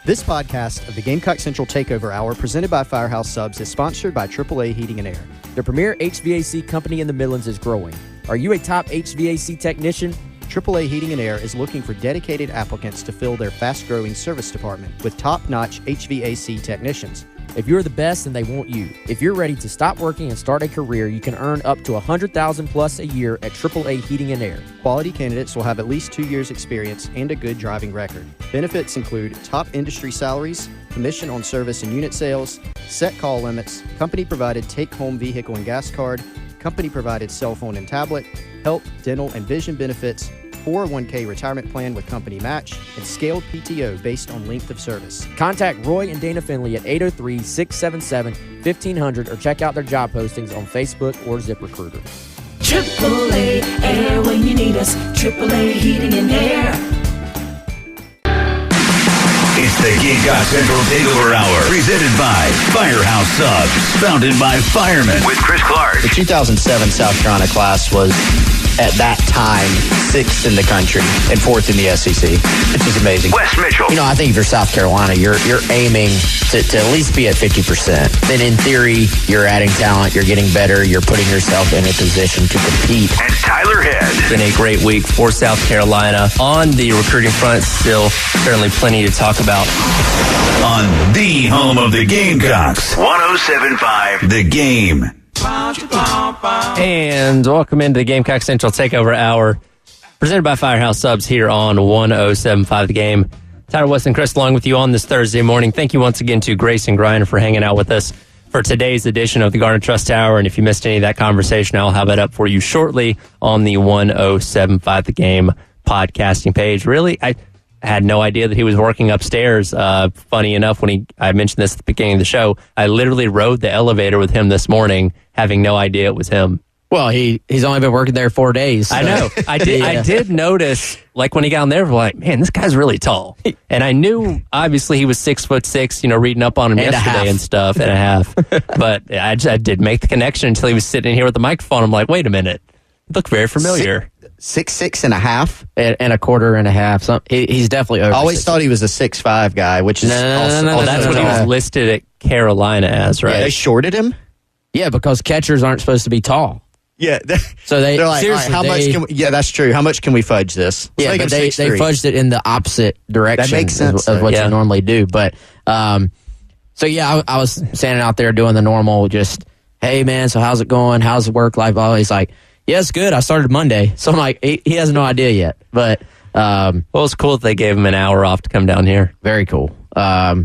This podcast of the Gamecock Central Takeover Hour presented by Firehouse Subs is sponsored by AAA Heating and Air. The premier HVAC company in the Midlands is growing. Are you a top HVAC technician? AAA Heating and Air is looking for dedicated applicants to fill their fast-growing service department with top-notch HVAC technicians. If you're the best, then they want you. If you're ready to stop working and start a career, you can earn up to $100,000 plus a year at AAA Heating and Air. Quality candidates will have at least 2 years experience and a good driving record. Benefits include top industry salaries, commission on service and unit sales, set call limits, company-provided take-home vehicle and gas card, company-provided cell phone and tablet, health, dental, and vision benefits, 401k retirement plan with company match, and scaled PTO based on length of service. Contact Roy and Dana Finley at 803-677-1500 or check out their job postings on Facebook or ZipRecruiter. AAA Air when you need us. AAA Heating and Air. It's the Gamecock Central Takeover Hour, presented by Firehouse Subs, founded by firemen with Chris Clark. The 2007 South Carolina class was, at that time, 6th in the country and 4th in the SEC, which is amazing. Wes Mitchell. You know, I think if you're South Carolina, you're aiming to at least be at 50%. Then in theory, you're adding talent, you're getting better, you're putting yourself in a position to compete. And Tyler Head. It's been a great week for South Carolina. On the recruiting front, still certainly plenty to talk about. On the home of the Gamecocks, 107.5 The Game. And welcome into the Gamecock Central Takeover Hour, presented by Firehouse Subs here on 107.5 The Game. Tyler West and Chris along with you on this Thursday morning. Thank you once again to Grayson Griner for hanging out with us for today's edition of the Garnet Trust Hour. And if you missed any of that conversation, I'll have it up for you shortly on the 107.5 The Game podcasting page. Really, I had no idea that he was working upstairs. Funny enough, when I mentioned this at the beginning of the show, I literally rode the elevator with him this morning, having no idea it was him. Well, he's only been working there 4 days. So. I know. I did notice, like when he got on there, like, man, this guy's really tall. And I knew, obviously, he was 6'6", reading up on him yesterday and stuff, and a half. But I did make the connection until he was sitting in here with the microphone. I'm like, wait a minute, you look very familiar. 6'6" and a half and a quarter and a half. He's definitely over. I always thought he was a 6'5" guy, which is no, that's what he was listed at Carolina as, right? Yeah, they shorted him. Yeah, because catchers aren't supposed to be tall. Yeah, so they're like, seriously, how much can we, yeah, that's true. How much can we fudge this? Yeah, but they fudged it in the opposite direction. That makes sense of what you normally do. But so yeah, I was standing out there doing the normal, just, hey man, so how's it going? How's the work life? He's like, yeah, it's good. I started Monday. So I'm like, he has no idea yet. But well, it's cool that they gave him an hour off to come down here. Very cool.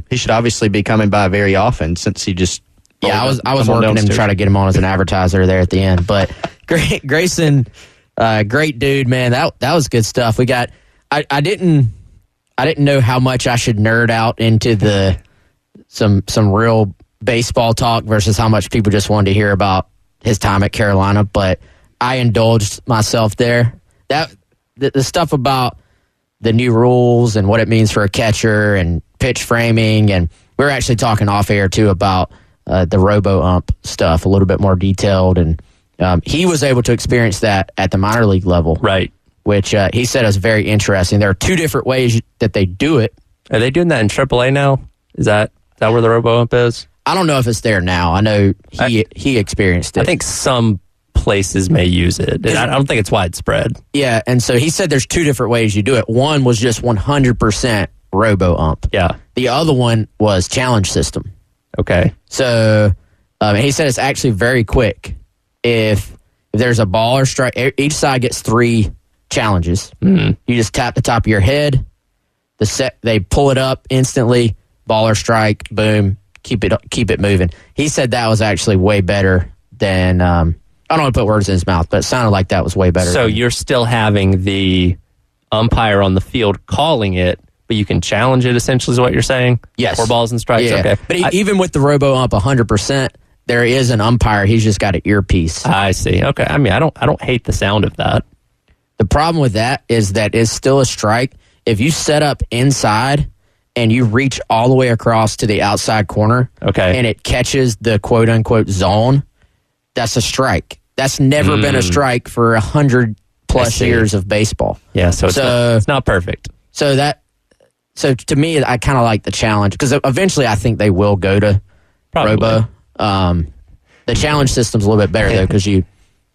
He should obviously be coming by very often since he just. Yeah, I was working him to try to get him on as an advertiser there at the end. But Grayson, great dude, man. That was good stuff. We got. I didn't know how much I should nerd out into some real baseball talk versus how much people just wanted to hear about his time at Carolina, but I indulged myself there. The stuff about the new rules and what it means for a catcher and pitch framing, and we were actually talking off air too about the robo-ump stuff, a little bit more detailed, and he was able to experience that at the minor league level, right? Which he said is very interesting. There are two different ways that they do it. Are they doing that in AAA now? Is that where the robo-ump is? I don't know if it's there now. I know he experienced it. I think some places may use it. I don't think it's widespread. Yeah, and so he said there's two different ways you do it. One was just 100% robo-ump. Yeah. The other one was challenge system. Okay. So he said it's actually very quick. If there's a ball or strike, each side gets 3 challenges. Mm-hmm. You just tap the top of your head. They pull it up instantly. Ball or strike, boom. Keep it moving. He said that was actually way better than. I don't want to put words in his mouth, but it sounded like that was way better. So you're still having the umpire on the field calling it, but you can challenge it, essentially, is what you're saying? Yes. 4 balls and strikes? Yeah. Okay. But even with the robo-ump 100%, there is an umpire. He's just got an earpiece. I see. Okay. I mean, I don't hate the sound of that. The problem with that is that it's still a strike. If you set up inside and you reach all the way across to the outside corner, okay, and it catches the quote-unquote zone, that's a strike. That's never been a strike for 100+ years of baseball. Yeah, so it's not perfect. So So to me, I kind of like the challenge because eventually I think they will go to Probably. Robo. The challenge system's a little bit better though because you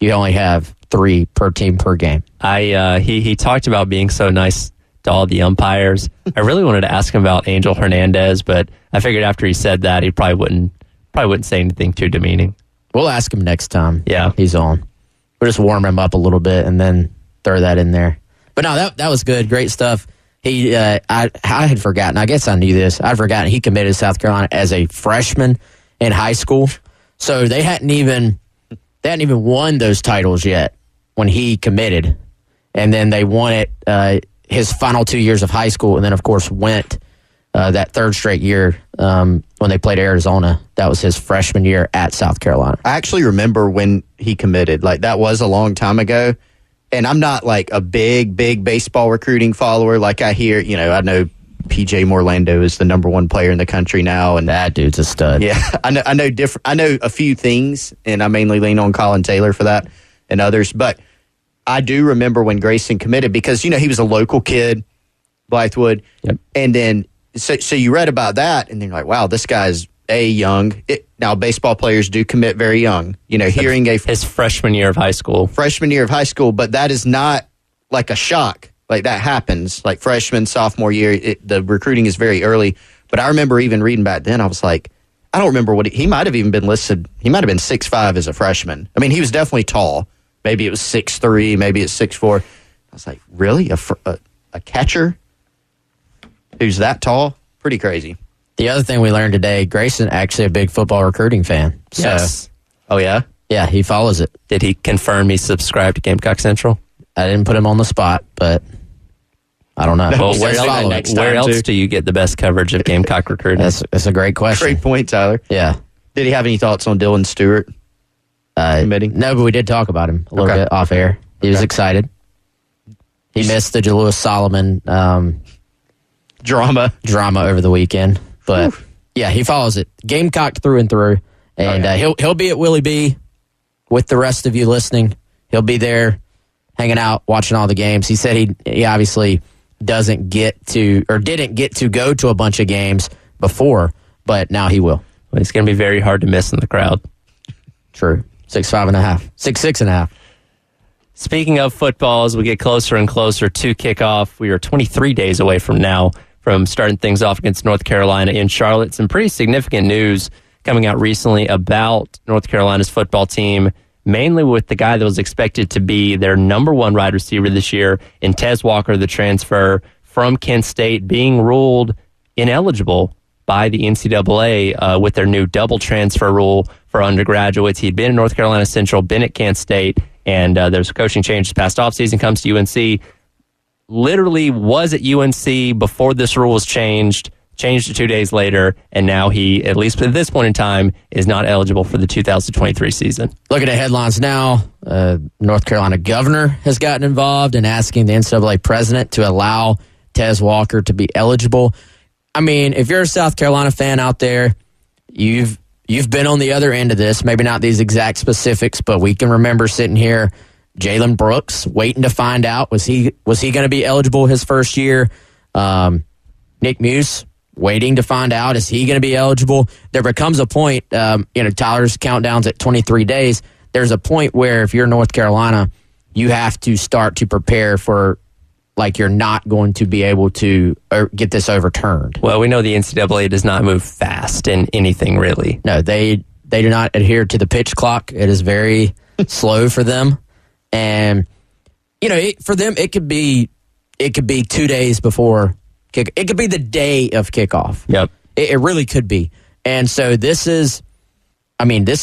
only have 3 per team per game. He talked about being so nice to all the umpires. I really wanted to ask him about Angel Hernandez, but I figured after he said that, he probably wouldn't say anything too demeaning. We'll ask him next time. Yeah, he's on. We'll just warm him up a little bit and then throw that in there. But no, that was good. Great stuff. I had forgotten. I guess I knew this. I'd forgotten he committed to South Carolina as a freshman in high school. So they hadn't even won those titles yet when he committed, and then they won it his final 2 years of high school, and then of course went that third straight year when they played Arizona. That was his freshman year at South Carolina. I actually remember when he committed. Like, that was a long time ago, and I'm not like a big baseball recruiting follower. Like, I hear, I know PJ Morlando is the number 1 player in the country now, and that dude's a stud. Yeah, I know a few things, and I mainly lean on Colin Taylor for that and others. But I do remember when Grayson committed because he was a local kid, Blythewood, yep. And then so you read about that, and then you're like, wow, this guy's young. Now baseball players do commit very young. Hearing his freshman year of high school, but that is not like a shock. Like, that happens, like freshman, sophomore year, the recruiting is very early. But I remember even reading back then, I was like, I don't remember what he might have even been listed. He might have been 6'5" as a freshman. I mean, he was definitely tall. Maybe it was 6'3", maybe it's 6'4". I was like, really? A catcher who's that tall? Pretty crazy. The other thing we learned today, Grayson actually a big football recruiting fan. So, yes. Oh, yeah? Yeah, he follows it. Did he confirm he subscribed to Gamecock Central? I didn't put him on the spot, but I don't know. Well, where else do you get the best coverage of Gamecock recruiting? That's a great question. Great point, Tyler. Yeah. Did he have any thoughts on Dylan Stewart committing? No, but we did talk about him a little bit off air. He was excited. He missed the Jalewis Solomon drama over the weekend. But, yeah, he follows it. Gamecock through and through. And he'll be at Willie B with the rest of you listening. He'll be there hanging out, watching all the games. He said he obviously didn't get to go to a bunch of games before, but now he will. Well, it's going to be very hard to miss in the crowd. True. 6'5.5", 6'6.5". Speaking of football, as we get closer and closer to kickoff, we are 23 days away from now from starting things off against North Carolina in Charlotte. Some pretty significant news coming out recently about North Carolina's football team, mainly with the guy that was expected to be their number 1 wide receiver this year in Tez Walker, the transfer from Kent State, being ruled ineligible by the NCAA with their new double transfer rule for undergraduates. He'd been in North Carolina Central, been at Kent State, and there's a coaching change this past offseason, comes to UNC. Literally was at UNC before this rule was changed it 2 days later, and now he, at least at this point in time, is not eligible for the 2023 season. Looking at headlines now, North Carolina governor has gotten involved in asking the NCAA president to allow Tez Walker to be eligible. I mean, if you're a South Carolina fan out there, you've been on the other end of this, maybe not these exact specifics, but we can remember sitting here, Jalen Brooks waiting to find out, was he going to be eligible his first year? Nick Muse waiting to find out, is he going to be eligible? There becomes a point, Tyler's countdown's at 23 days. There's a point where if you're North Carolina, you have to start to prepare for, like, you're not going to be able to get this overturned. Well, we know the NCAA does not move fast in anything, really. No, they do not adhere to the pitch clock. It is very slow for them. And, for them, it could be 2 days before kick. It could be the day of kickoff. Yep. It really could be. And so this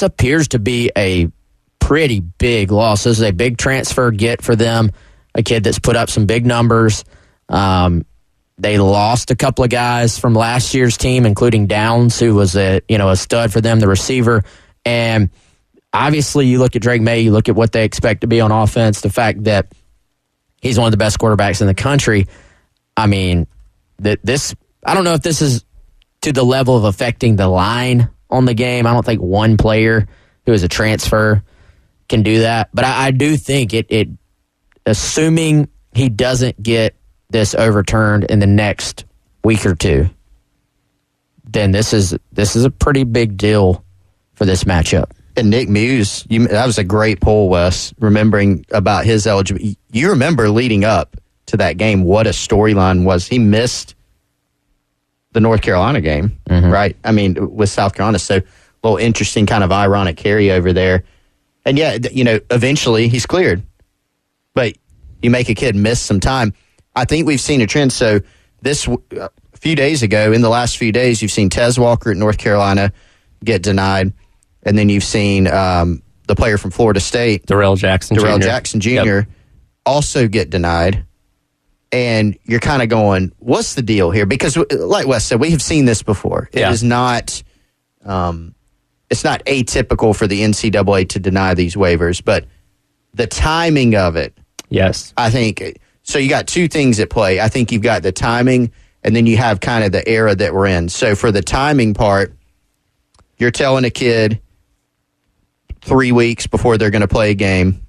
appears to be a pretty big loss. This is a big transfer get for them, a kid that's put up some big numbers. They lost a couple of guys from last year's team, including Downs, who was a stud for them, the receiver. And obviously you look at Drake May, you look at what they expect to be on offense, the fact that he's one of the best quarterbacks in the country. I mean, I don't know if this is to the level of affecting the line on the game. I don't think one player who is a transfer can do that. But I do think it assuming he doesn't get this overturned in the next week or two, then this is a pretty big deal for this matchup. And Nick Muse, that was a great poll, Wes, remembering about his eligibility. You remember leading up to that game what a storyline was. He missed the North Carolina game, right? I mean, with South Carolina. So a little interesting kind of ironic carryover there. And yeah, eventually he's cleared. But you make a kid miss some time. I think we've seen a trend. So this a few days ago, in the last few days, you've seen Tez Walker at North Carolina get denied. And then you've seen the player from Florida State, Darrell Jackson Jr. Also get denied. And you're kind of going, what's the deal here? Because like Wes said, we have seen this before. It is not, it's not atypical for the NCAA to deny these waivers, but the timing of it. Yes. I think, so you got two things at play. I think you've got the timing, and then you have kind of the era that we're in. So for the timing part, you're telling a kid 3 weeks before they're going to play a game,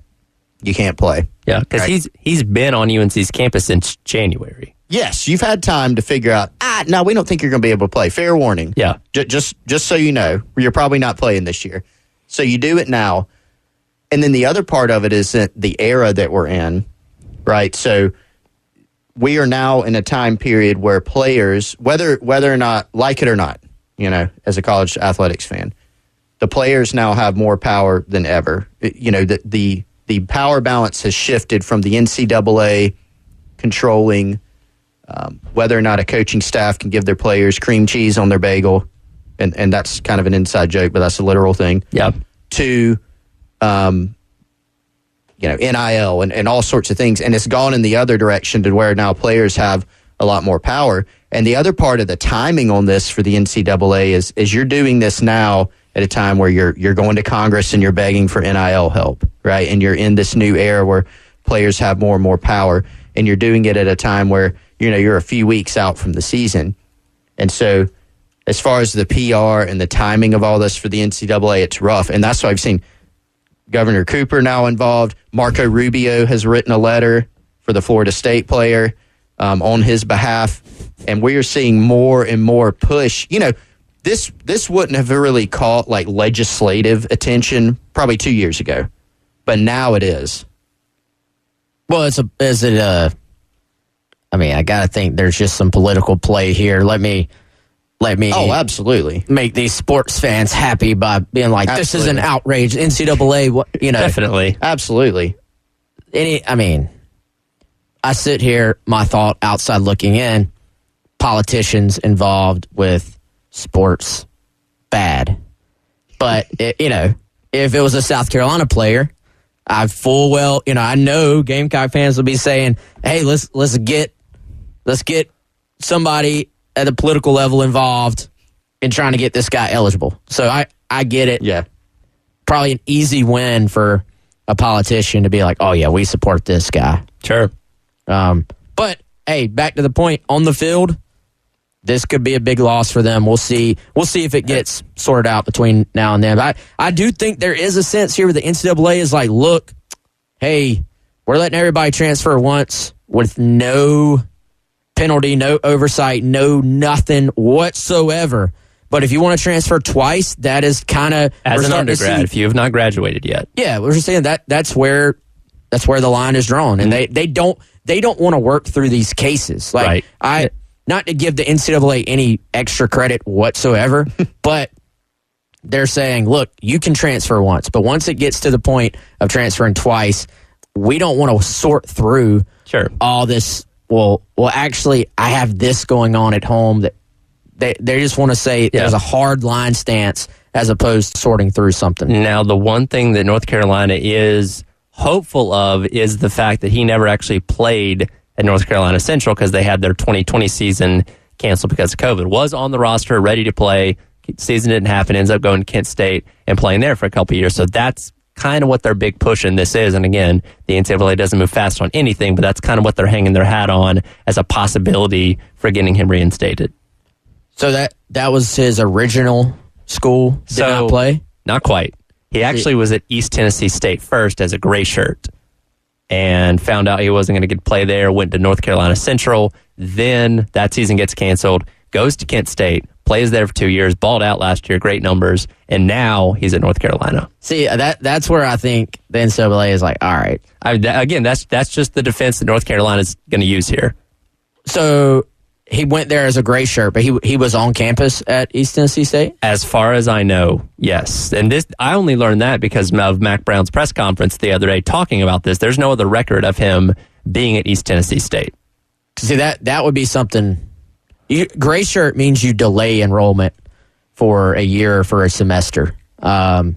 you can't play. Yeah, because he's been on UNC's campus since January. Yes, you've had time to figure out, no, we don't think you're going to be able to play. Fair warning. Yeah. Just so you know, you're probably not playing this year. So you do it now. And then the other part of it is the era that we're in, right? So we are now in a time period where players, whether or not, like it or not, as a college athletics fan, the players now have more power than ever. The power balance has shifted from the NCAA controlling whether or not a coaching staff can give their players cream cheese on their bagel, and that's kind of an inside joke, but that's a literal thing. Yep. To NIL and all sorts of things, and it's gone in the other direction to where now players have a lot more power. And the other part of the timing on this for the NCAA is you're doing this now at a time where you're going to Congress and you're begging for NIL help, right? And you're in this new era where players have more and more power, and you're doing it at a time where you're a few weeks out from the season. And so as far as the PR and the timing of all this for the NCAA, it's rough. And that's why I've seen Governor Cooper now involved. Marco Rubio has written a letter for the Florida State player on his behalf. And we are seeing more and more push. This wouldn't have really caught like legislative attention probably 2 years ago, but now it is. Well, I got to think there's just some political play here. Let me. Oh, absolutely. Make these sports fans happy by being like, this is an outrage. NCAA, Definitely. Absolutely. I sit here, my thought outside looking in, politicians involved with sports, bad. But, if it was a South Carolina player, I know Gamecock fans will be saying, hey, let's get somebody at the political level involved in trying to get this guy eligible. So I get it. Yeah. Probably an easy win for a politician to be like, oh, yeah, we support this guy. Sure. But, hey, back to the point, on the field, this could be a big loss for them. We'll see if it gets sorted out between now and then. But I do think there is a sense here where the NCAA is like, look, hey, we're letting everybody transfer once with no penalty, no oversight, no nothing whatsoever. But if you want to transfer twice, that is kind of as an undergrad if you have not graduated yet. Yeah, we're just saying that's where the line is drawn, and they don't want to work through these cases. Like right. Not to give the NCAA any extra credit whatsoever, but they're saying, look, you can transfer once, but once it gets to the point of transferring twice, we don't want to sort through all this. Well, actually, I have this going on at home that they just want to say there's a hard line stance as opposed to sorting through something. Now, the one thing that North Carolina is hopeful of is the fact that he never actually played at North Carolina Central because they had their 2020 season canceled because of COVID. Was on the roster, ready to play. Season didn't happen, ends up going to Kent State and playing there for a couple of years. So that's kind of what their big push in this is. And again, the NCAA doesn't move fast on anything, but that's kind of what they're hanging their hat on as a possibility for getting him reinstated. So that was his original school, did not play? Not quite. He actually was at East Tennessee State first as a gray shirt, and found out he wasn't going to get to play there, went to North Carolina Central, Then that season gets canceled, goes to Kent State, plays there for 2 years, balled out last year, great numbers, and now he's at North Carolina. See, that's where I think the NCAA is like, all right. Again, that's just the defense that North Carolina is going to use here. So he went there as a gray shirt, but he was on campus at East Tennessee State? As far as I know, yes. And I only learned that because of Mac Brown's press conference the other day talking about this. There's no other record of him being at East Tennessee State. See, that would be something. Gray shirt means you delay enrollment for a year or for a semester. I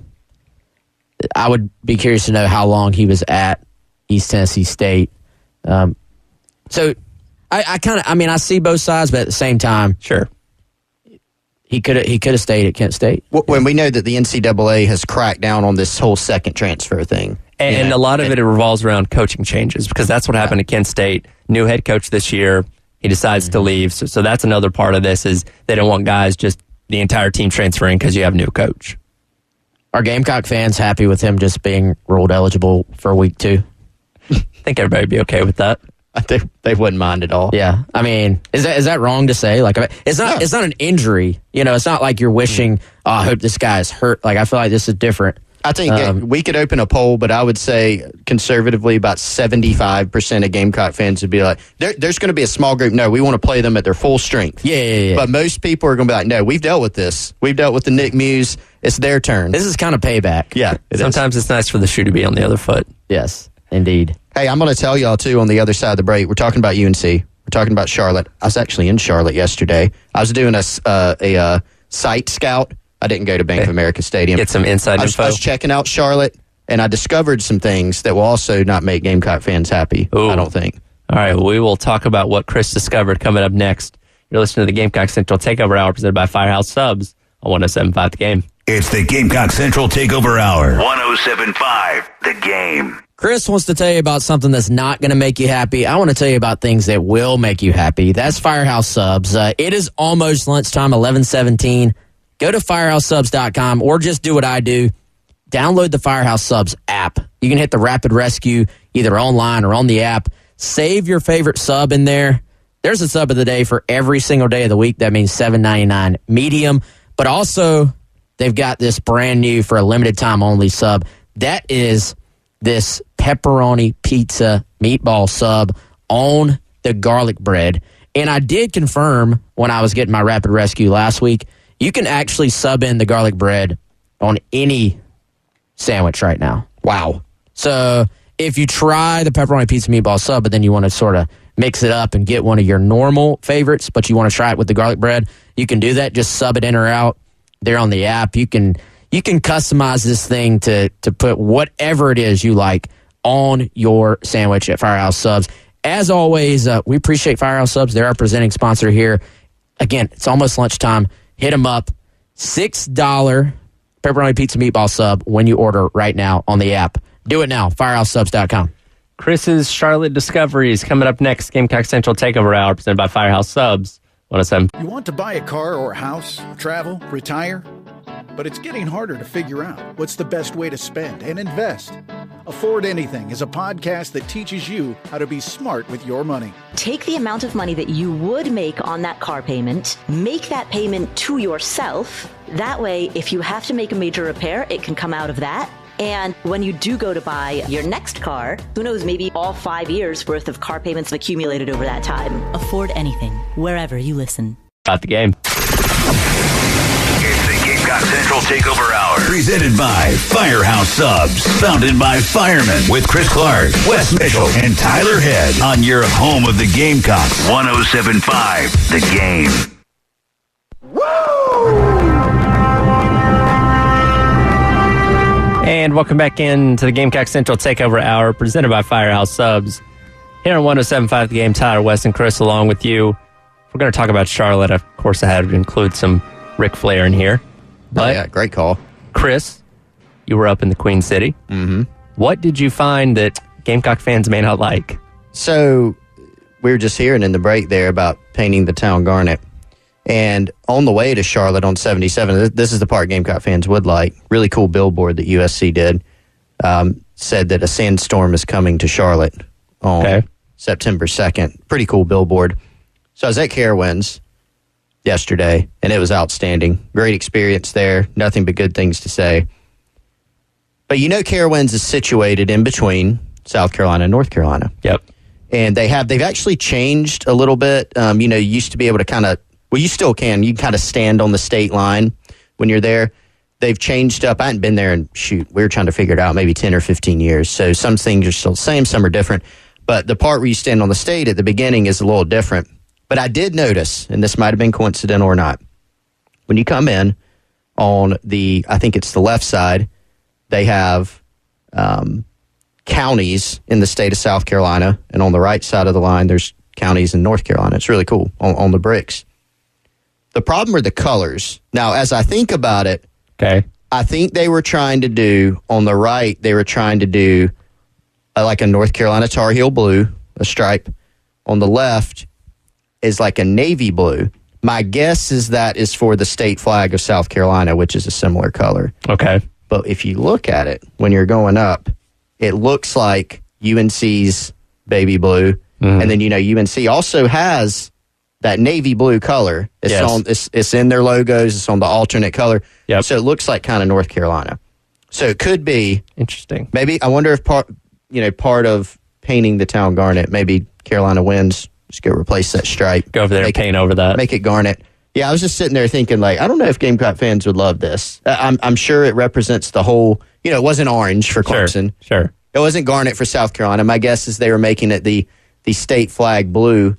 would be curious to know how long he was at East Tennessee State. So I see both sides, but at the same time, sure, he could have stayed at Kent State. When we know that the NCAA has cracked down on this whole second transfer thing. And a lot of it revolves around coaching changes, because that's what happened at Kent State. New head coach this year. He decides to leave. So that's another part of this, is they don't want guys just the entire team transferring because you have a new coach. Are Gamecock fans happy with him just being ruled eligible for week 2? I think everybody would be okay with that. They wouldn't mind at all. Yeah. I mean, is that wrong to say? Like, it's not an injury. It's not like you're wishing, I hope this guy is hurt. Like, I feel like this is different. I think we could open a poll, but I would say conservatively about 75% of Gamecock fans would be like, there's going to be a small group. No, we want to play them at their full strength. Yeah. But most people are going to be like, no, we've dealt with this. We've dealt with the Nick Muse. It's their turn. This is kind of payback. Yeah. Sometimes it's nice for the shoe to be on the other foot. Yes, indeed. Hey, I'm going to tell y'all, too, on the other side of the break, we're talking about UNC. We're talking about Charlotte. I was actually in Charlotte yesterday. I was doing a site scout. I didn't go to Bank of America Stadium. Get some inside info. I was checking out Charlotte, and I discovered some things that will also not make Gamecock fans happy, I don't think. All right, we will talk about what Chris discovered coming up next. You're listening to the Gamecock Central Takeover Hour presented by Firehouse Subs on 107.5 The Game. It's the Gamecock Central Takeover Hour. 107.5 The Game. Chris wants to tell you about something that's not going to make you happy. I want to tell you about things that will make you happy. That's Firehouse Subs. It is almost lunchtime, 11:17. Go to firehousesubs.com or just do what I do. Download the Firehouse Subs app. You can hit the Rapid Rescue either online or on the app. Save your favorite sub in there. There's a sub of the day for every single day of the week. That means $7.99 medium. But also, they've got this brand new for a limited time only sub. That is this pepperoni pizza meatball sub on the garlic bread. And I did confirm when I was getting my Rapid Rescue last week, you can actually sub in the garlic bread on any sandwich right now. Wow. So if you try the pepperoni pizza meatball sub, but then you want to sort of mix it up and get one of your normal favorites, but you want to try it with the garlic bread, you can do that. Just sub it in or out there on the app. You can customize this thing to put whatever it is you like on your sandwich at Firehouse Subs. As always, we appreciate Firehouse Subs. They're our presenting sponsor here. Again, it's almost lunchtime. Hit them up. $6 pepperoni pizza meatball sub when you order right now on the app. Do it now. FirehouseSubs.com. Chris's Charlotte Discoveries coming up next. Gamecock Central Takeover Hour presented by Firehouse Subs. 107. You want to buy a car or a house, travel, retire? But it's getting harder to figure out what's the best way to spend and invest. Afford Anything is a podcast that teaches you how to be smart with your money. Take the amount of money that you would make on that car payment, make that payment to yourself. That way, if you have to make a major repair, it can come out of that. And when you do go to buy your next car, who knows, maybe all 5 years worth of car payments have accumulated over that time. Afford Anything, wherever you listen. About the game. It's the Gamecock Central Takeover Hour. Presented by Firehouse Subs. Founded by firemen with Chris Clark, Wes Mitchell, and Tyler Head. On your home of the Gamecocks. 107.5 The Game. And welcome back into the Gamecock Central Takeover Hour presented by Firehouse Subs. Here on 107.5 The Game, Tyler, Wes, and Chris along with you. We're going to talk about Charlotte. Of course, I had to include some Ric Flair in here. But yeah, great call. Chris, you were up in the Queen City. Mm-hmm. What did you find that Gamecock fans may not like? So we were just hearing in the break there about painting the town garnet. And on the way to Charlotte on 77, this is the part Gamecock fans would like. Really cool billboard that USC did. Said that a sandstorm is coming to Charlotte on September 2nd. Pretty cool billboard. So I was at Carowinds yesterday, and it was outstanding. Great experience there. Nothing but good things to say. But Carowinds is situated in between South Carolina and North Carolina. Yep. And they've actually changed a little bit. You used to be able to kind of, well, you still can. You can kind of stand on the state line when you're there. They've changed up. I hadn't been there we were trying to figure it out, maybe 10 or 15 years. So some things are still the same, some are different. But the part where you stand on the state at the beginning is a little different. But I did notice, and this might have been coincidental or not, when you come in on I think it's the left side, they have counties in the state of South Carolina, and on the right side of the line, there's counties in North Carolina. It's really cool on the bricks. The problem are the colors. Now, as I think about it, okay, I think they were trying to do, on the right, they were trying to do like a North Carolina Tar Heel blue, a stripe. On the left is like a navy blue. My guess is that is for the state flag of South Carolina, which is a similar color. Okay. But if you look at it when you're going up, it looks like UNC's baby blue. Mm-hmm. And then, UNC also has that navy blue color. It's in their logos. It's on the alternate color. Yep. So it looks like kind of North Carolina. So it could be interesting. Maybe I wonder if part of painting the town garnet, maybe Carolina wins. Just go replace that stripe. Go over there and paint over that. Make it garnet. Yeah, I was just sitting there thinking, I don't know if Gamecock fans would love this. I'm sure it represents the whole, it wasn't orange for Clemson. Sure. It wasn't garnet for South Carolina. My guess is they were making it the state flag blue.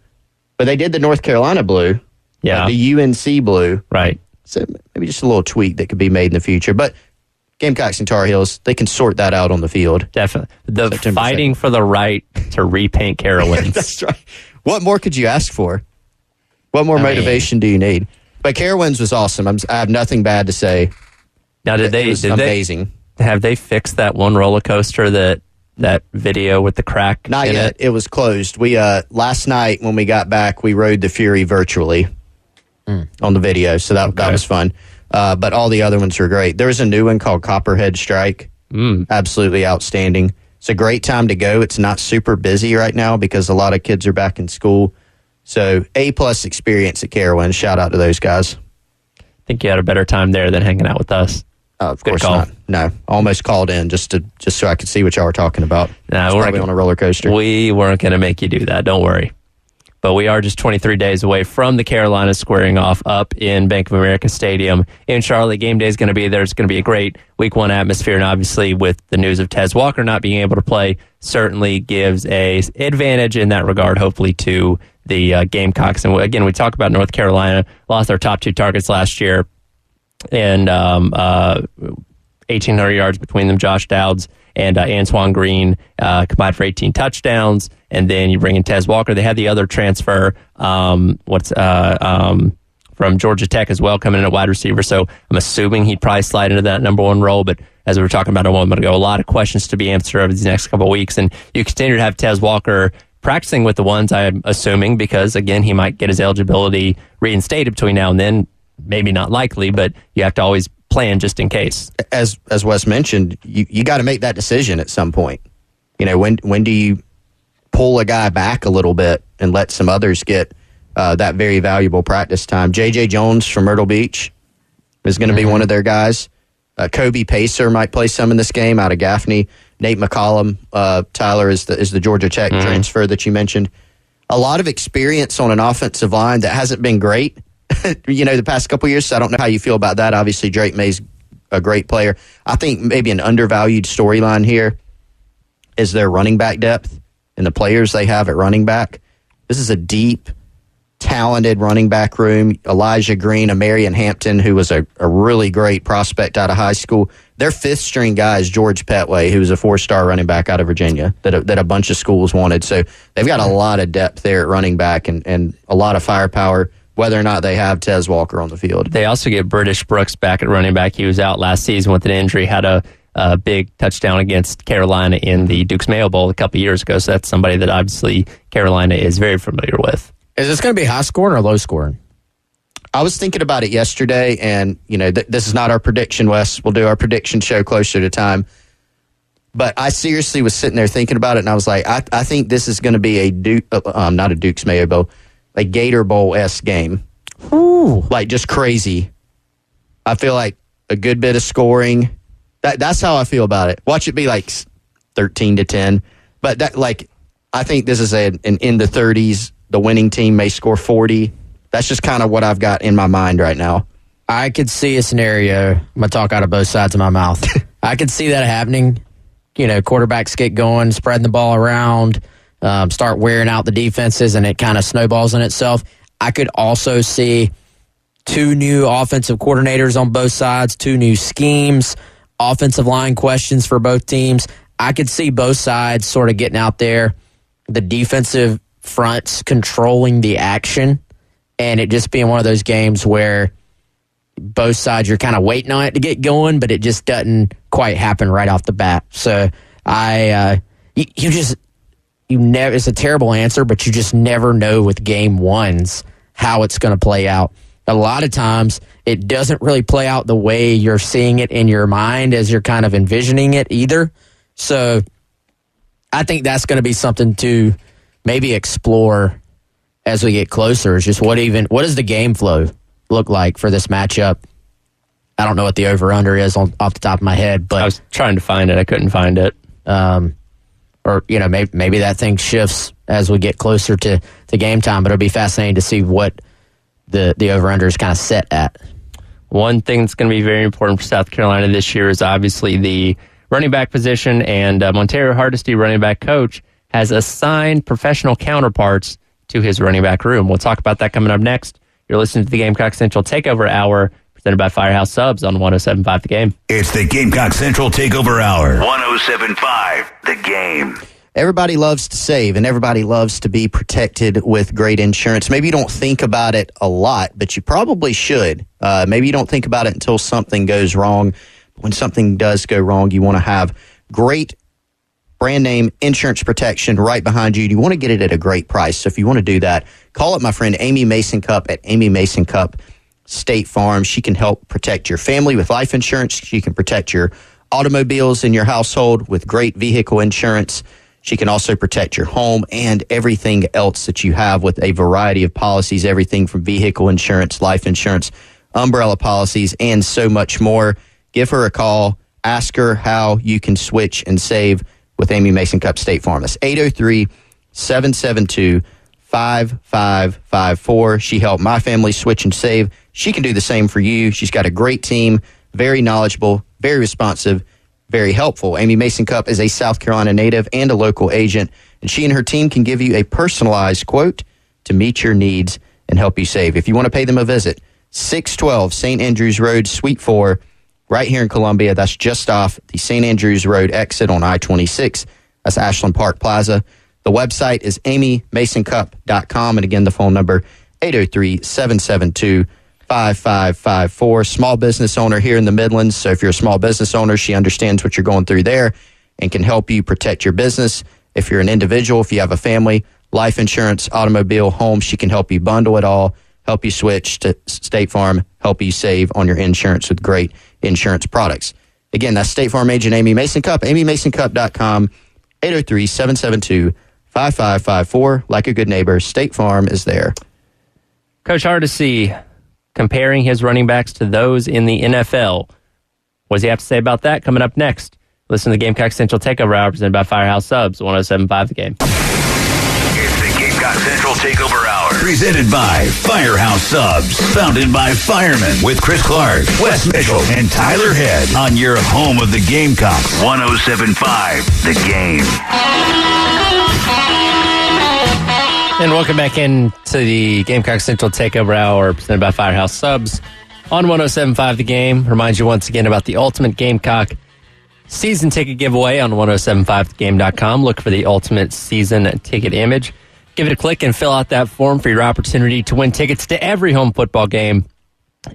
But they did the North Carolina blue. Yeah. The UNC blue. Right. So maybe just a little tweak that could be made in the future. But Gamecocks and Tar Heels, they can sort that out on the field. Definitely. The fighting for the right to repaint Carowinds. That's right. What more could you ask for? What more motivation do you need? But Carowinds was awesome. I have nothing bad to say. Now, did they amazing. Have they fixed that one roller coaster that video with the crack? Not in yet. It was closed. We last night when we got back, we rode the Fury virtually on the video, so that was fun. But all the other ones were great. There was a new one called Copperhead Strike. Absolutely outstanding. It's a great time to go. It's not super busy right now because a lot of kids are back in school. So A+ experience at Carowinds. Shout out to those guys. I think you had a better time there than hanging out with us. Of course not. No, almost called in just so I could see what y'all were talking about. No, we're probably on a roller coaster. We weren't going to make you do that. Don't worry. But we are just 23 days away from the Carolinas squaring off up in Bank of America Stadium in Charlotte. Game day is going to be there. It's going to be a great Week 1 atmosphere, and obviously with the news of Tez Walker not being able to play, certainly gives a advantage in that regard, hopefully, to the Gamecocks. And again, we talk about North Carolina, lost their top 2 targets last year, and 1,800 yards between them. Josh Dowds and Antoine Green combined for 18 touchdowns. And then you bring in Tez Walker. They had the other transfer, from Georgia Tech as well, coming in at wide receiver. So I'm assuming he'd probably slide into that number 1 role. But as we were talking about a moment ago, a lot of questions to be answered over these next couple of weeks. And you continue to have Tez Walker practicing with the ones, I'm assuming, because, again, he might get his eligibility reinstated between now and then. Maybe not likely, but you have to always plan just in case. As Wes mentioned, you got to make that decision at some point. When do you pull a guy back a little bit and let some others get that very valuable practice time? J.J. Jones from Myrtle Beach is going to be one of their guys. Kobe Pacer might play some in this game out of Gaffney. Nate McCollum, Tyler, is the Georgia Tech transfer that you mentioned. A lot of experience on an offensive line that hasn't been great, the past couple years. So I don't know how you feel about that. Obviously, Drake May's a great player. I think maybe an undervalued storyline here is their running back depth and the players they have at running back. This is a deep, talented running back room. Elijah Green, Amarian Hampton, who was a really great prospect out of high school. Their 5th-string guy is George Petway, who was a 4-star running back out of Virginia that a bunch of schools wanted. So they've got a lot of depth there at running back and a lot of firepower, whether or not they have Tez Walker on the field. They also get British Brooks back at running back. He was out last season with an injury, had a big touchdown against Carolina in the Duke's Mayo Bowl a couple years ago. So that's somebody that obviously Carolina is very familiar with. Is this going to be high scoring or low scoring? I was thinking about it yesterday, and this is not our prediction, Wes. We'll do our prediction show closer to time. But I seriously was sitting there thinking about it, and I was like, I think this is going to be not a Duke's Mayo Bowl. a Gator Bowl-esque game. Ooh. Like, just crazy. I feel like a good bit of scoring. That's how I feel about it. Watch it be like 13-10. But that, like, I think this is in the 30s. The winning team may score 40. That's just kind of what I've got in my mind right now. I could see a scenario. I'm going to talk out of both sides of my mouth. I could see that happening. Quarterbacks get going, spreading the ball around, start wearing out the defenses, and it kind of snowballs in itself. I could also see 2 new offensive coordinators on both sides, 2 new schemes, offensive line questions for both teams. I could see both sides sort of getting out there, the defensive fronts controlling the action, and it just being one of those games where both sides, you're kind of waiting on it to get going, but it just doesn't quite happen right off the bat. So you never, it's a terrible answer, but you just never know with game ones how it's going to play out. A lot of times it doesn't really play out the way you're seeing it in your mind as you're kind of envisioning it either. So I think that's going to be something to maybe explore as we get closer. Is just what does the game flow look like for this matchup? I don't know what the over-under is off the top of my head, but I was trying to find it. I couldn't find it. Or maybe that thing shifts as we get closer to game time, but it'll be fascinating to see what the over-under is kind of set at. One thing that's going to be very important for South Carolina this year is obviously the running back position, and Monteiro Hardesty, running back coach, has assigned professional counterparts to his running back room. We'll talk about that coming up next. You're listening to the Gamecock Central Takeover Hour, presented by Firehouse Subs on 107.5 The Game. It's the Gamecock Central Takeover Hour. 107.5 The Game. Everybody loves to save, and everybody loves to be protected with great insurance. Maybe you don't think about it a lot, but you probably should. Maybe you don't think about it until something goes wrong. When something does go wrong, you want to have great brand name insurance protection right behind you. You want to get it at a great price. So if you want to do that, call up my friend Amy Mason Cup at Amy Mason Cup State Farm. She can help protect your family with life insurance. She can protect your automobiles in your household with great vehicle insurance. She can also protect your home and everything else that you have with a variety of policies, everything from vehicle insurance, life insurance, umbrella policies, and so much more. Give her a call. Ask her how you can switch and save with Amy Mason Cup State Farm. That's 803-772-5554. She helped my family switch and save. She can do the same for you. She's got a great team, very knowledgeable, very responsive, very helpful. Amy Mason Cup is a South Carolina native and a local agent, and she and her team can give you a personalized quote to meet your needs and help you save. If you want to pay them a visit, 612 St. Andrews Road, Suite 4, right here in Columbia. That's just off the St. Andrews Road exit on I-26. That's Ashland Park Plaza. The website is amymasoncup.com. And again, the phone number, 803-772-5554. Small business owner here in the Midlands. So if you're a small business owner, she understands what you're going through there and can help you protect your business. If you're an individual, if you have a family, life insurance, automobile, home, she can help you bundle it all, help you switch to State Farm, help you save on your insurance with great insurance products. Again, that's State Farm agent Amy Mason Cup, amymasoncup.com, 803-772-5554. Like a good neighbor, State Farm is there. Coach Hardesty comparing his running backs to those in the NFL. What does he have to say about that? Coming up next. Listen to the Gamecock Central Takeover Hour presented by Firehouse Subs, 107.5 The Game. It's the Gamecock Central Takeover Hour. Presented by Firehouse Subs. Founded by firemen with Chris Clark, Wes Mitchell, and Tyler Head on your home of the Gamecocks. 107.5 The Game. And welcome back into the Gamecock Central Takeover Hour presented by Firehouse Subs on 107.5 The Game. Reminds you once again about the Ultimate Gamecock season ticket giveaway on 107.5thegame.com. Look for the Ultimate Season Ticket image. Give it a click and fill out that form for your opportunity to win tickets to every home football game,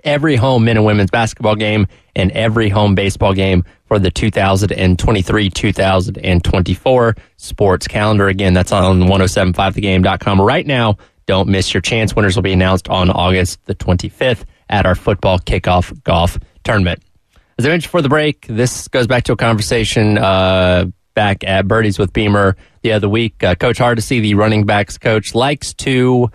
every home men and women's basketball game, and every home baseball game for the 2023-2024 sports calendar. Again, that's on 107.5thegame.com right now. Don't miss your chance. Winners will be announced on August the 25th at our football kickoff golf tournament. As I mentioned before the break, this goes back to a conversation back at Birdies with Beamer the other week. Coach Hardesty, the running backs coach, likes to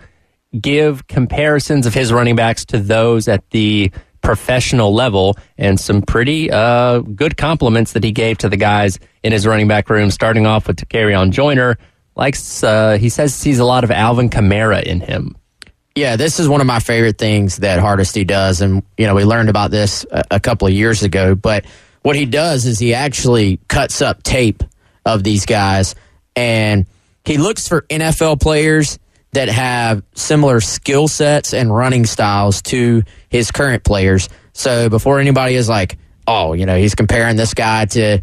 give comparisons of his running backs to those at the professional level, and some pretty good compliments that he gave to the guys in his running back room, starting off with Takarion Joyner. He says sees a lot of Alvin Kamara in him. Yeah, this is one of my favorite things that Hardesty does, and we learned about this a couple of years ago, but what he does is he actually cuts up tape of these guys, and he looks for NFL players that have similar skill sets and running styles to his current players. So before anybody is like, oh, he's comparing this guy to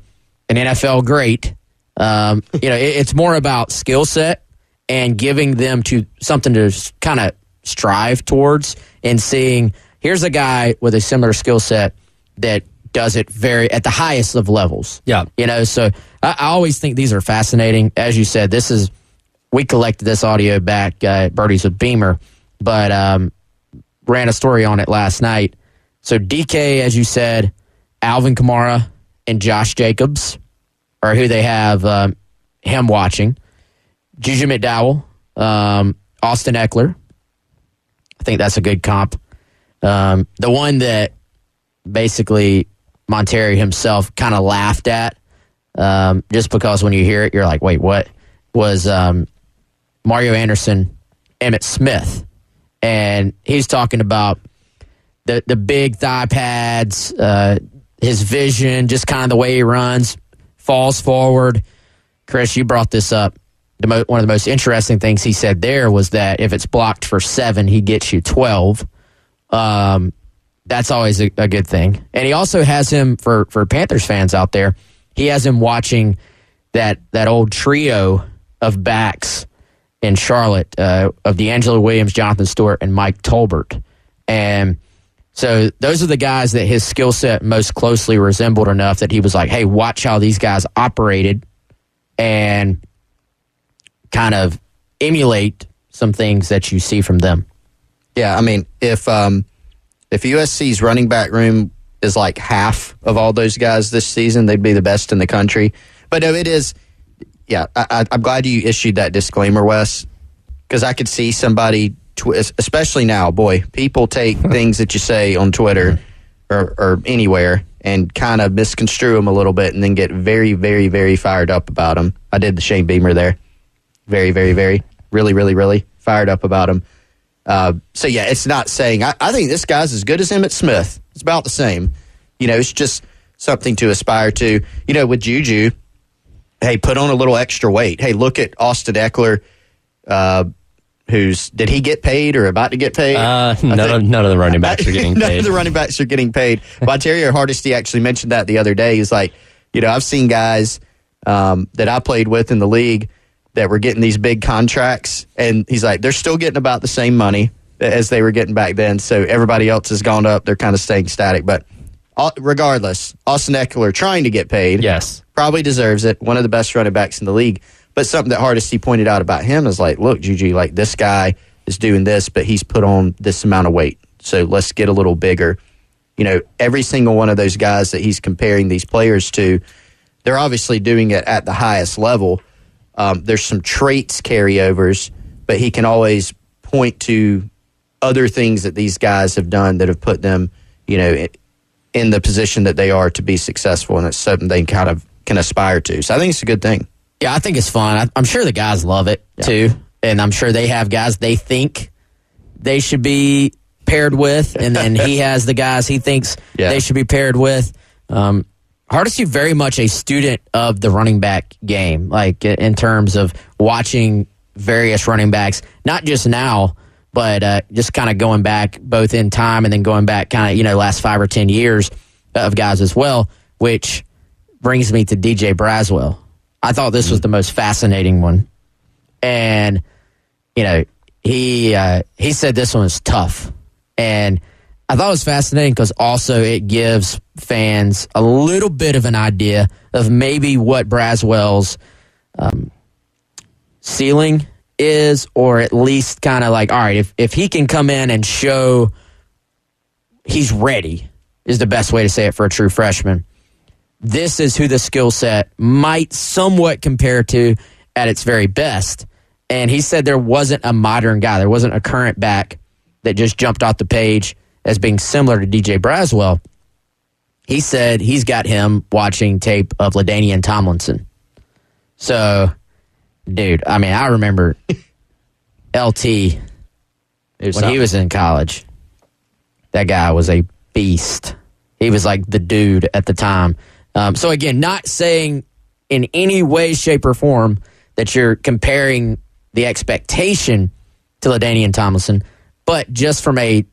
an NFL great, it's more about skill set and giving them to something to kind of strive towards, and seeing here's a guy with a similar skill set that does it at the highest of levels. Yeah. So I always think these are fascinating. As you said, we collected this audio back at Birdies with Beamer, but ran a story on it last night. So DK, as you said, Alvin Kamara and Josh Jacobs are who they have him watching. Juju McDowell, Austin Eckler. I think that's a good comp. The one that basically Monterey himself kind of laughed at, just because when you hear it, you're like, wait, what? Was Mario Anderson, Emmitt Smith. And he's talking about the big thigh pads, his vision, just kind of the way he runs, falls forward. Chris, you brought this up. One of the most interesting things he said there was that if it's blocked for 7, he gets you 12. That's always a good thing. And he also has him, for Panthers fans out there, he has him watching that old trio of backs in Charlotte, of D'Angelo Williams, Jonathan Stewart, and Mike Tolbert. And so those are the guys that his skill set most closely resembled enough that he was like, hey, watch how these guys operated and kind of emulate some things that you see from them. Yeah, I mean, if USC's running back room is like half of all those guys this season, they'd be the best in the country. But no, it is, yeah, I'm glad you issued that disclaimer, Wes, because I could see somebody, especially now, boy, people take things that you say on Twitter or anywhere and kind of misconstrue them a little bit and then get very, very, very fired up about them. I did the Shane Beamer there. Very, very, very, really, really, really fired up about him. So, yeah, it's not saying, I think this guy's as good as Emmitt Smith. It's about the same. It's just something to aspire to. With Juju, hey, put on a little extra weight. Hey, look at Austin Eckler, did he get paid or about to get paid? None of the running backs are getting paid. None of the running backs are getting paid. Monterio Hardesty actually mentioned that the other day. He's like, I've seen guys that I played with in the league that were getting these big contracts, and he's like, they're still getting about the same money as they were getting back then, so everybody else has gone up. They're kind of staying static. But regardless, Austin Eckler trying to get paid. Yes. Probably deserves it. One of the best running backs in the league. But something that Hardesty pointed out about him is like, look, Juju, like this guy is doing this, but he's put on this amount of weight. So let's get a little bigger. Every single one of those guys that he's comparing these players to, they're obviously doing it at the highest level. There's some traits carryovers, but he can always point to other things that these guys have done that have put them, in the position that they are to be successful, and it's something they kind of can aspire to. So I think it's a good thing. Yeah, I think it's fun. I'm sure the guys love it, too, and I'm sure they have guys they think they should be paired with, and then he has the guys he thinks they should be paired with. Hardesty very much a student of the running back game, like in terms of watching various running backs, not just now, but just kind of going back both in time and then going back kind of, last 5 or 10 years of guys as well, which brings me to DJ Braswell. I thought this was the most fascinating one. And, he said this one was tough. And I thought it was fascinating because also it gives fans a little bit of an idea of maybe what Braswell's ceiling is, or at least kind of like, all right, if he can come in and show he's ready, is the best way to say it for a true freshman. This is who the skill set might somewhat compare to at its very best. And he said there wasn't a modern guy. There wasn't a current back that just jumped off the page as being similar to DJ Braswell. He said he's got him watching tape of LaDainian Tomlinson. So, dude, I mean, I remember LT when he was in college. That guy was a beast. He was like the dude at the time. So, again, not saying in any way, shape, or form that you're comparing the expectation to LaDainian Tomlinson, but just from a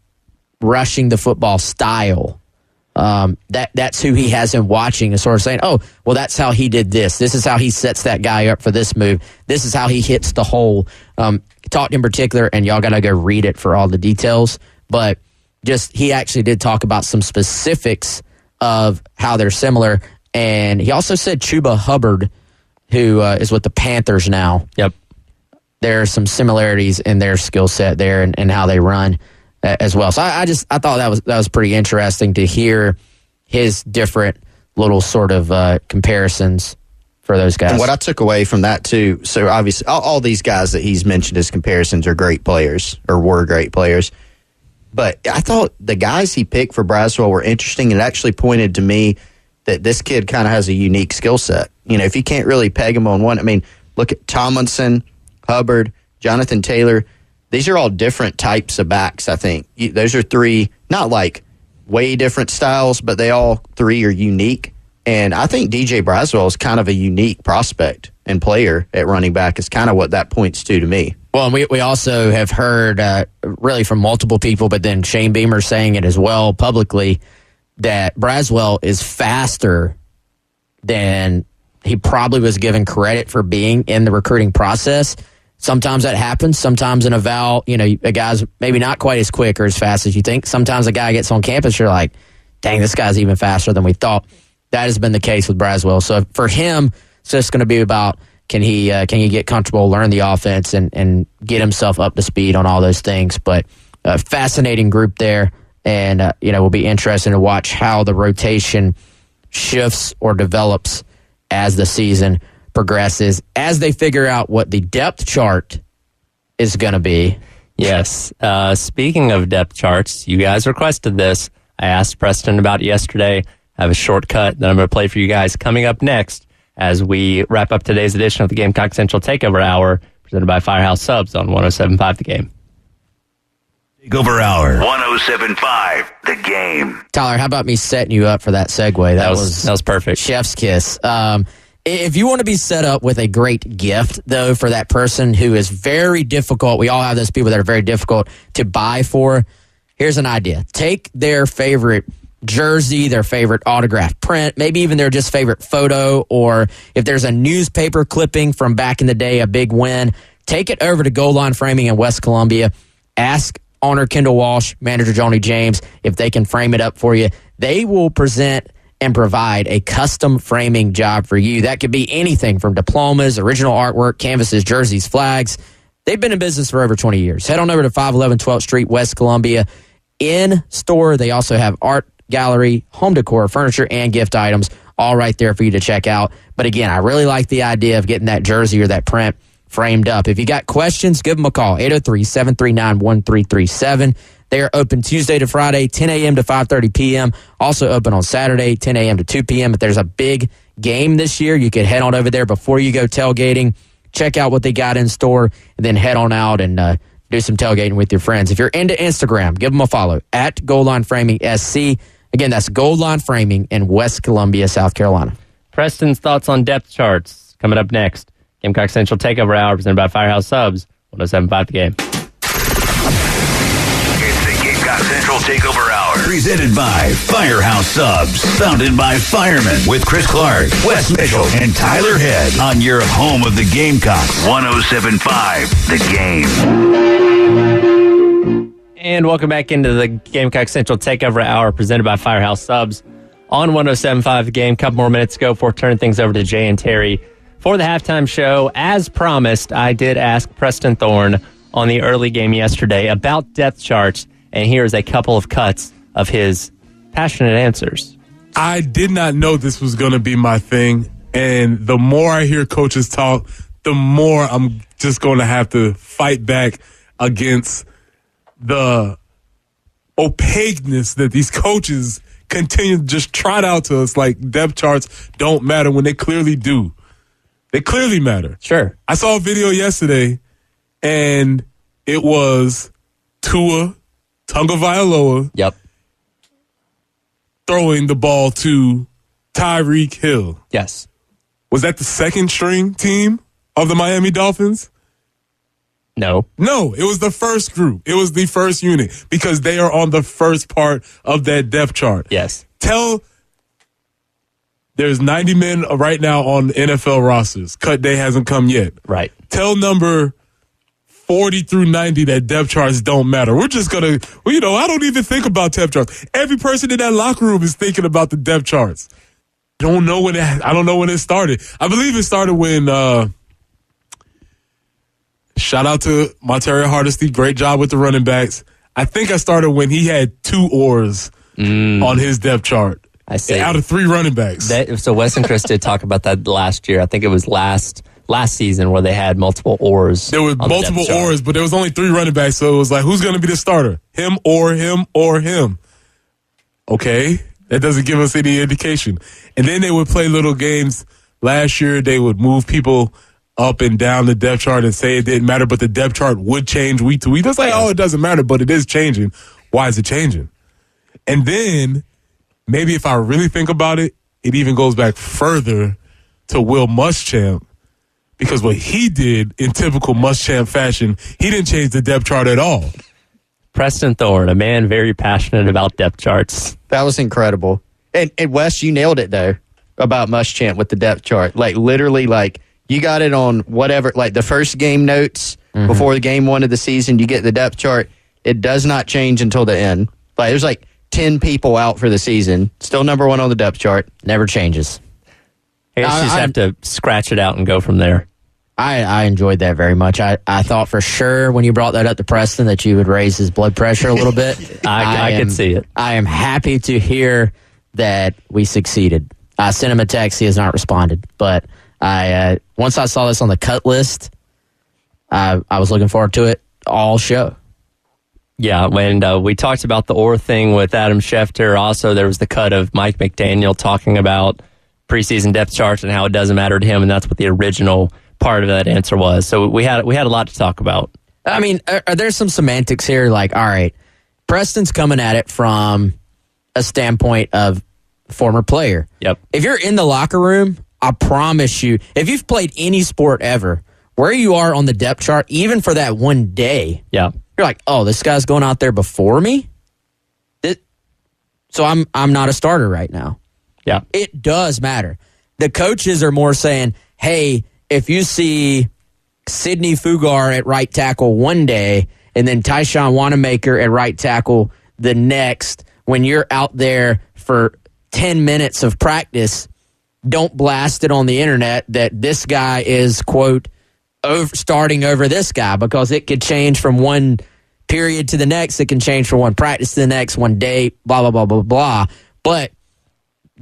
rushing the football style, that's who he has him watching and sort of saying, oh, well, that's how he did this. This is how he sets that guy up for this move. This is how he hits the hole. Talked in particular, and y'all got to go read it for all the details, but just he actually did talk about some specifics of how they're similar, and he also said Chuba Hubbard, who is with the Panthers now. Yep. There are some similarities in their skill set there and how they run as well. So I thought that was pretty interesting to hear his different little sort of comparisons for those guys. And what I took away from that too, so obviously all these guys that he's mentioned as comparisons are great players or were great players. But I thought the guys he picked for Braswell were interesting. It actually pointed to me that this kid kind of has a unique skill set. You know, if you can't really peg him on one, I mean, look at Tomlinson, Hubbard, Jonathan Taylor. These are all different types of backs, I think. Those are three, not like way different styles, but they all three are unique. And I think DJ Braswell is kind of a unique prospect and player at running back is kind of what that points to me. Well, and we also have heard really from multiple people, but then Shane Beamer saying it as well publicly, that Braswell is faster than he probably was given credit for being in the recruiting process. Sometimes that happens. Sometimes in a Val, a guy's maybe not quite as quick or as fast as you think. Sometimes a guy gets on campus, you're like, dang, this guy's even faster than we thought. That has been the case with Braswell. So for him, it's just going to be about can he get comfortable, learn the offense, and get himself up to speed on all those things. But a fascinating group there, and will be interesting to watch how the rotation shifts or develops as the season progresses, as they figure out what the depth chart is going to be. Yes. Speaking of depth charts, you guys requested this. I asked Preston about it yesterday. I have a shortcut that I'm going to play for you guys coming up next as we wrap up today's edition of the Gamecock Central Takeover Hour, presented by Firehouse Subs on 107.5 The Game. Takeover Hour, 107.5 The Game. Tyler, how about me setting you up for that segue? That was perfect. Chef's kiss. If you want to be set up with a great gift, though, for that person who is very difficult, we all have those people that are very difficult to buy for, here's an idea. Take their favorite jersey, their favorite autograph print, maybe even their just favorite photo, or if there's a newspaper clipping from back in the day, a big win, take it over to Goal Line Framing in West Columbia. Ask owner Kendall Walsh, manager Joni James, if they can frame it up for you. They will present and provide a custom framing job for you. That could be anything from diplomas, original artwork, canvases, jerseys, flags. They've been in business for over 20 years. Head on over to 511 12th Street, West Columbia. In store, they also have art gallery, home decor, furniture, and gift items, all right there for you to check out. But again, I really like the idea of getting that jersey or that print framed up. If you got questions, give them a call, 803-739-1337. They are open Tuesday to Friday, 10 a.m. to 5:30 p.m. Also open on Saturday, 10 a.m. to 2 p.m. If there's a big game this year, you could head on over there before you go tailgating, check out what they got in store, and then head on out and do some tailgating with your friends. If you're into Instagram, give them a follow, at Goal Line Framing SC. Again, that's Goal Line Framing in West Columbia, South Carolina. Preston's thoughts on depth charts coming up next. Gamecock Central Takeover Hour presented by Firehouse Subs, 107.5 The Game. It's the Gamecock Central Takeover Hour, presented by Firehouse Subs, founded by firemen with Chris Clark, Wes Mitchell, and Tyler Head on your home of the Gamecocks, 107.5 The Game. And welcome back into the Gamecock Central Takeover Hour presented by Firehouse Subs on 107.5 The Game. A couple more minutes to go before turning things over to Jay and Terry for the halftime show. As promised, I did ask Preston Thorne on the early game yesterday about depth charts, and here's a couple of cuts of his passionate answers. I did not know this was going to be my thing, and the more I hear coaches talk, the more I'm just going to have to fight back against the opaqueness that these coaches continue to just trot out to us like depth charts don't matter when they clearly do. They clearly matter. Sure. I saw a video yesterday, and it was Tua Tagovailoa throwing the ball to Tyreek Hill. Yes. Was that the second string team of the Miami Dolphins? No. No, it was the first group. It was the first unit because they are on the first part of that depth chart. Yes. There's 90 men right now on NFL rosters. Cut day hasn't come yet. Right. Tell number 40 through 90 that depth charts don't matter. We're just going to, I don't even think about depth charts. Every person in that locker room is thinking about the depth charts. I don't know when it started. I believe it started when, shout out to Monterio Hardesty. Great job with the running backs. I think I started when he had 2 oars on his depth chart. I see. Out of 3 running backs. So Wes and Chris did talk about that last year. I think it was last season where they had multiple oars. There was multiple oars, but there was only 3 running backs, so it was like, who's going to be the starter? Him or him or him? Okay, that doesn't give us any indication. And then they would play little games. Last year, they would move people up and down the depth chart and say it didn't matter, but the depth chart would change week to week. That's like, it doesn't matter, but it is changing. Why is it changing? And then maybe if I really think about it, it even goes back further to Will Muschamp, because what he did in typical Muschamp fashion, he didn't change the depth chart at all. Preston Thorne, a man very passionate about depth charts. That was incredible. And Wes, you nailed it, though, about Muschamp with the depth chart. Like, literally, like, you got it on whatever, like the first game notes before the game 1 of the season, you get the depth chart. It does not change until the end. Like, there's like 10 people out for the season. Still number 1 on the depth chart. Never changes. I guess you just have to scratch it out and go from there. I enjoyed that very much. I thought for sure when you brought that up to Preston that you would raise his blood pressure a little bit. I could see it. I am happy to hear that we succeeded. I sent him a text. He has not responded. But once I saw this on the cut list, I was looking forward to it all show. Yeah, when we talked about the OR thing with Adam Schefter, also there was the cut of Mike McDaniel talking about preseason depth charts and how it doesn't matter to him, and that's what the original part of that answer was. So we had a lot to talk about. I mean, are there some semantics here? Like, all right, Preston's coming at it from a standpoint of former player. Yep. If you're in the locker room, I promise you, if you've played any sport ever, where you are on the depth chart, even for that one day, yeah, you're like, oh, this guy's going out there before me? So I'm not a starter right now. Yeah. It does matter. The coaches are more saying, hey, if you see Sidney Fugar at right tackle one day and then Tyshawn Wanamaker at right tackle the next, when you're out there for 10 minutes of practice, don't blast it on the internet that this guy is, quote, starting over this guy, because it could change from one period to the next. It can change from one practice to the next, one day, blah, blah, blah, blah, blah. But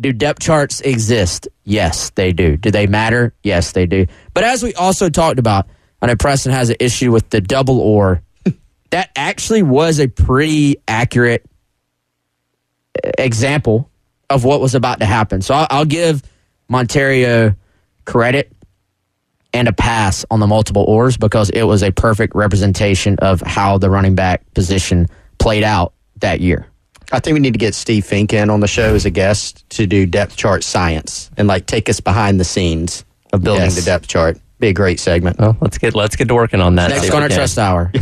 do depth charts exist? Yes, they do. Do they matter? Yes, they do. But as we also talked about, I know Preston has an issue with the double OR. That actually was a pretty accurate example of what was about to happen. So I'll give Monterio credit and a pass on the multiple ORs because it was a perfect representation of how the running back position played out that year. I think we need to get Steve Fink in on the show as a guest to do depth chart science and like take us behind the scenes of building the depth chart. Be a great segment. Well, let's get to working on that. Next Corner Trust Hour.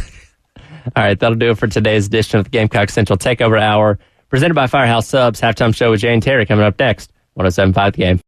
All right, that'll do it for today's edition of the Gamecock Central Takeover Hour, presented by Firehouse Subs. Halftime show with Jay and Terry coming up next. 107.5 The Game.